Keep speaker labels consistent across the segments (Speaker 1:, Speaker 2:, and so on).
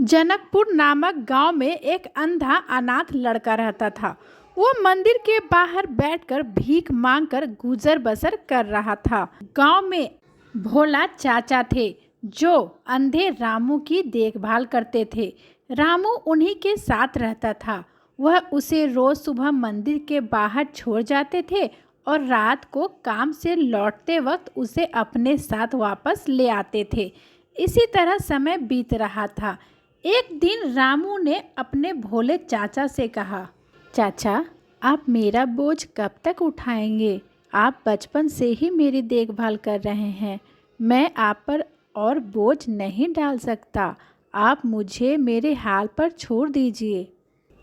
Speaker 1: जनकपुर नामक गांव में एक अंधा अनाथ लड़का रहता था। वो मंदिर के बाहर बैठकर भीख मांगकर गुजर बसर कर रहा था। गांव में भोला चाचा थे जो अंधे रामू की देखभाल करते थे। रामू उन्हीं के साथ रहता था। वह उसे रोज सुबह मंदिर के बाहर छोड़ जाते थे और रात को काम से लौटते वक्त उसे अपने साथ वापस ले आते थे। इसी तरह समय बीत रहा था। एक दिन रामू ने अपने भोले चाचा से कहा, चाचा, आप मेरा बोझ कब तक उठाएंगे? आप बचपन से ही मेरी देखभाल कर रहे हैं। मैं आप पर और बोझ नहीं डाल सकता। आप मुझे मेरे हाल पर छोड़ दीजिए।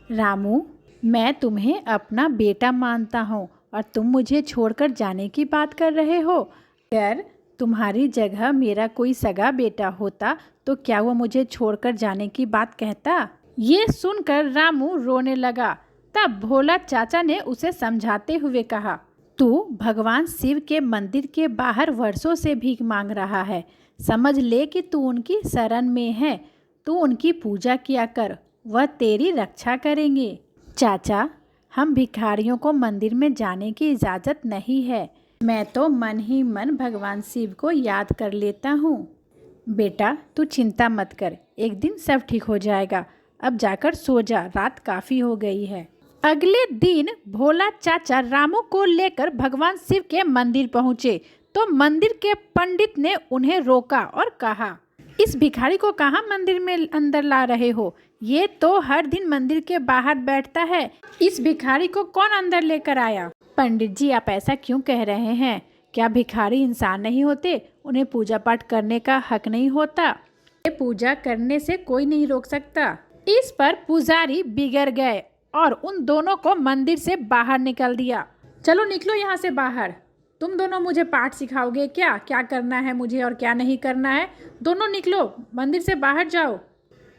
Speaker 1: रामू, मैं तुम्हें अपना बेटा मानता हूँ और तुम मुझे छोड़कर जाने की बात कर रहे हो। अगर तुम्हारी जगह मेरा कोई सगा बेटा होता तो क्या वो मुझे छोड़कर जाने की बात कहता? ये सुनकर रामू रोने लगा। तब भोला चाचा ने उसे समझाते हुए कहा, तू भगवान शिव के मंदिर के बाहर वर्षों से भीख मांग रहा है। समझ ले कि तू उनकी शरण में है। तू उनकी पूजा किया कर, वह तेरी रक्षा करेंगे। चाचा, हम भिखारियों को मंदिर में जाने की इजाज़त नहीं है। मैं तो मन ही मन भगवान शिव को याद कर लेता हूँ। बेटा, तू चिंता मत कर, एक दिन सब ठीक हो जाएगा। अब जाकर सो जा, रात काफ़ी हो गई है। अगले दिन भोला चाचा रामू को लेकर भगवान शिव के मंदिर पहुँचे तो मंदिर के पंडित ने उन्हें रोका और कहा, इस भिखारी को कहाँ मंदिर में अंदर ला रहे हो? ये तो हर दिन मंदिर के बाहर बैठता है। इस भिखारी को कौन अंदर लेकर आया? पंडित जी, आप ऐसा क्यों कह रहे हैं? क्या भिखारी इंसान नहीं होते? उन्हें पूजा पाठ करने का हक नहीं होता? ये पूजा करने से कोई नहीं रोक सकता। इस पर पुजारी बिगड़ गए और उन दोनों को मंदिर से बाहर निकल दिया। चलो निकलो यहाँ से बाहर। तुम दोनों मुझे पाठ सिखाओगे क्या? क्या करना है मुझे और क्या नहीं करना है? दोनों निकलो, मंदिर से बाहर जाओ।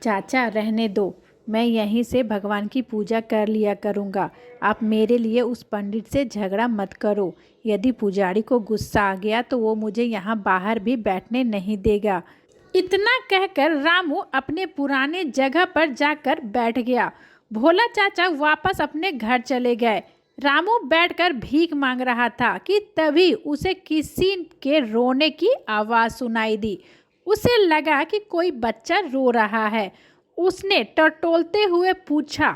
Speaker 1: चाचा, रहने दो, मैं यहीं से भगवान की पूजा कर लिया करूँगा। आप मेरे लिए उस पंडित से झगड़ा मत करो। यदि पुजारी को गुस्सा आ गया तो वो मुझे यहाँ बाहर भी बैठने नहीं देगा। इतना कहकर रामू अपने पुराने जगह पर जाकर बैठ गया। भोला चाचा वापस अपने घर चले गए। रामू बैठकर भीख मांग रहा था कि तभी उसे किसी के रोने की आवाज़ सुनाई दी। उसे लगा कि कोई बच्चा रो रहा है। उसने टटोलते हुए पूछा,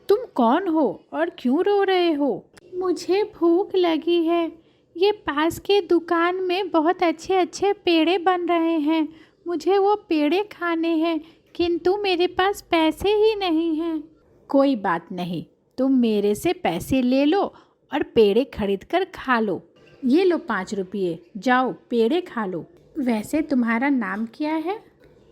Speaker 1: तुम कौन हो और क्यों रो रहे हो? मुझे भूख लगी है। ये पास के दुकान में बहुत अच्छे अच्छे पेड़े बन रहे हैं। मुझे वो पेड़े खाने हैं, किंतु मेरे पास पैसे ही नहीं हैं। कोई बात नहीं, तुम मेरे से पैसे ले लो और पेड़े खरीद कर खा लो। ये लो 5 रुपये, जाओ पेड़े खा लो। वैसे तुम्हारा नाम क्या है?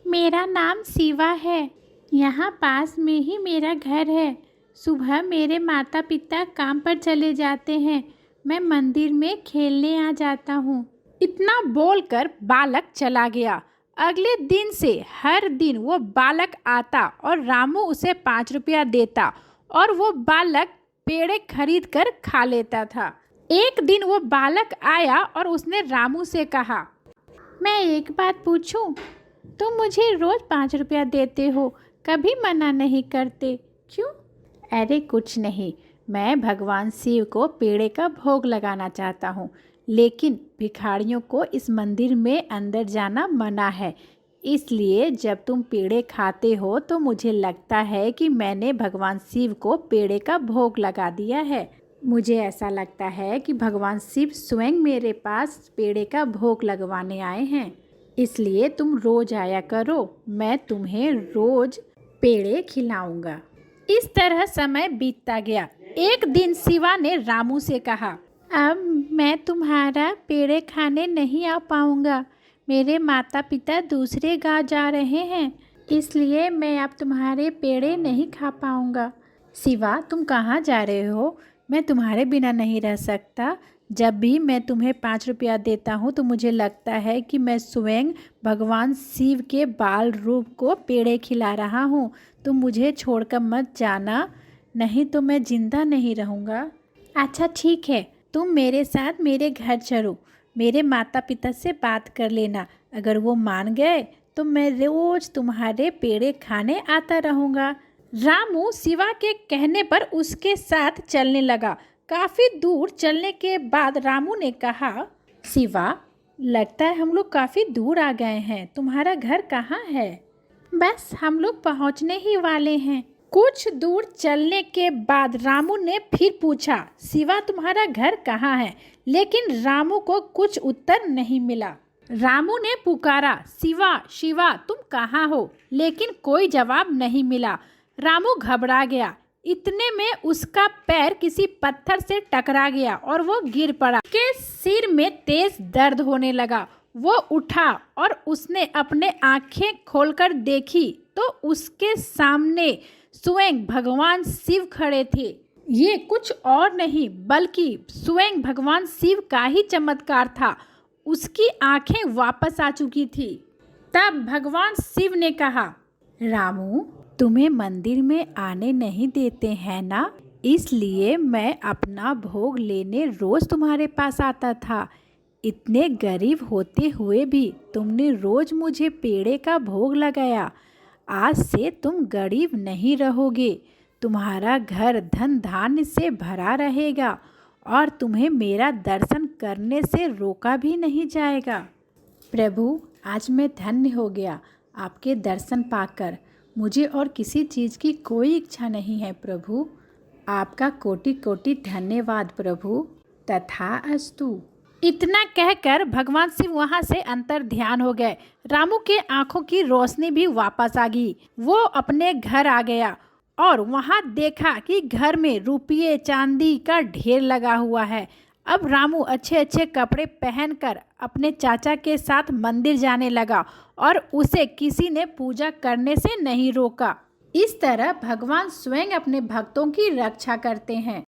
Speaker 1: मेरा नाम शिवा है। यहाँ पास में ही मेरा घर है। सुबह मेरे माता पिता काम पर चले जाते हैं। मैं मंदिर में खेलने आ जाता हूँ। इतना बोलकर बालक चला गया। अगले दिन से हर दिन वो बालक आता और रामू उसे 5 रुपया देता और वो बालक पेड़े खरीद कर खा लेता था। एक दिन वो बालक आया और उसने रामू से कहा, मैं एक बात पूछूं? तुम मुझे रोज 5 रुपया देते हो, कभी मना नहीं करते, क्यों? अरे कुछ नहीं, मैं भगवान शिव को पेड़े का भोग लगाना चाहता हूँ, लेकिन भिखारियों को इस मंदिर में अंदर जाना मना है। इसलिए जब तुम पेड़े खाते हो तो मुझे लगता है कि मैंने भगवान शिव को पेड़े का भोग लगा दिया है। मुझे ऐसा लगता है कि भगवान शिव स्वयं मेरे पास पेड़े का भोग लगवाने आए हैं। इसलिए तुम रोज आया करो, मैं तुम्हें रोज पेड़े खिलाऊंगा। इस तरह समय बीतता गया। एक दिन शिवा ने रामू से कहा, अब मैं तुम्हारा पेड़े खाने नहीं आ पाऊंगा। मेरे माता पिता दूसरे गांव जा रहे हैं, इसलिए मैं अब तुम्हारे पेड़े नहीं खा पाऊंगा। शिवा, तुम कहाँ जा रहे हो? मैं तुम्हारे बिना नहीं रह सकता। जब भी मैं तुम्हें 5 रुपया देता हूँ तो मुझे लगता है कि मैं स्वयं भगवान शिव के बाल रूप को पेड़े खिला रहा हूँ। तुम मुझे छोड़कर मत जाना, नहीं तो मैं जिंदा नहीं रहूँगा। अच्छा ठीक है, तुम मेरे साथ मेरे घर चलो। मेरे माता पिता से बात कर लेना। अगर वो मान गए तो मैं रोज तुम्हारे पेड़े खाने आता रहूँगा। रामू शिवा के कहने पर उसके साथ चलने लगा। काफ़ी दूर चलने के बाद रामू ने कहा, शिवा, लगता है हम लोग काफ़ी दूर आ गए हैं। तुम्हारा घर कहाँ है? बस हम लोग पहुँचने ही वाले हैं। कुछ दूर चलने के बाद रामू ने फिर पूछा, शिवा तुम्हारा घर कहाँ है? लेकिन रामू को कुछ उत्तर नहीं मिला। रामू ने पुकारा, शिवा शिवा तुम कहाँ हो? लेकिन कोई जवाब नहीं मिला। रामू घबरा गया। इतने में उसका पैर किसी पत्थर से टकरा गया और वो गिर पड़ा। के सिर में तेज दर्द होने लगा। वो उठा और उसने अपने आंखें खोलकर देखी तो उसके सामने स्वयं भगवान शिव खड़े थे। ये कुछ और नहीं बल्कि स्वयं भगवान शिव का ही चमत्कार था। उसकी आंखें वापस आ चुकी थी। तब भगवान शिव ने कहा, रामू, तुम्हें मंदिर में आने नहीं देते हैं ना, इसलिए मैं अपना भोग लेने रोज तुम्हारे पास आता था। इतने गरीब होते हुए भी तुमने रोज मुझे पेड़े का भोग लगाया। आज से तुम गरीब नहीं रहोगे। तुम्हारा घर धन धान्य से भरा रहेगा और तुम्हें मेरा दर्शन करने से रोका भी नहीं जाएगा। प्रभु, आज मैं धन्य हो गया आपके दर्शन पाकर। मुझे और किसी चीज़ की कोई इच्छा नहीं है प्रभु। आपका कोटि कोटि धन्यवाद प्रभु। तथास्तु। इतना कहकर भगवान शिव वहां से अंतर ध्यान हो गए। रामू के आंखों की रोशनी भी वापस आ गई। वो अपने घर आ गया और वहां देखा कि घर में रुपये चांदी का ढेर लगा हुआ है। अब रामू अच्छे अच्छे कपड़े पहनकर अपने चाचा के साथ मंदिर जाने लगा और उसे किसी ने पूजा करने से नहीं रोका। इस तरह भगवान स्वयं अपने भक्तों की रक्षा करते हैं।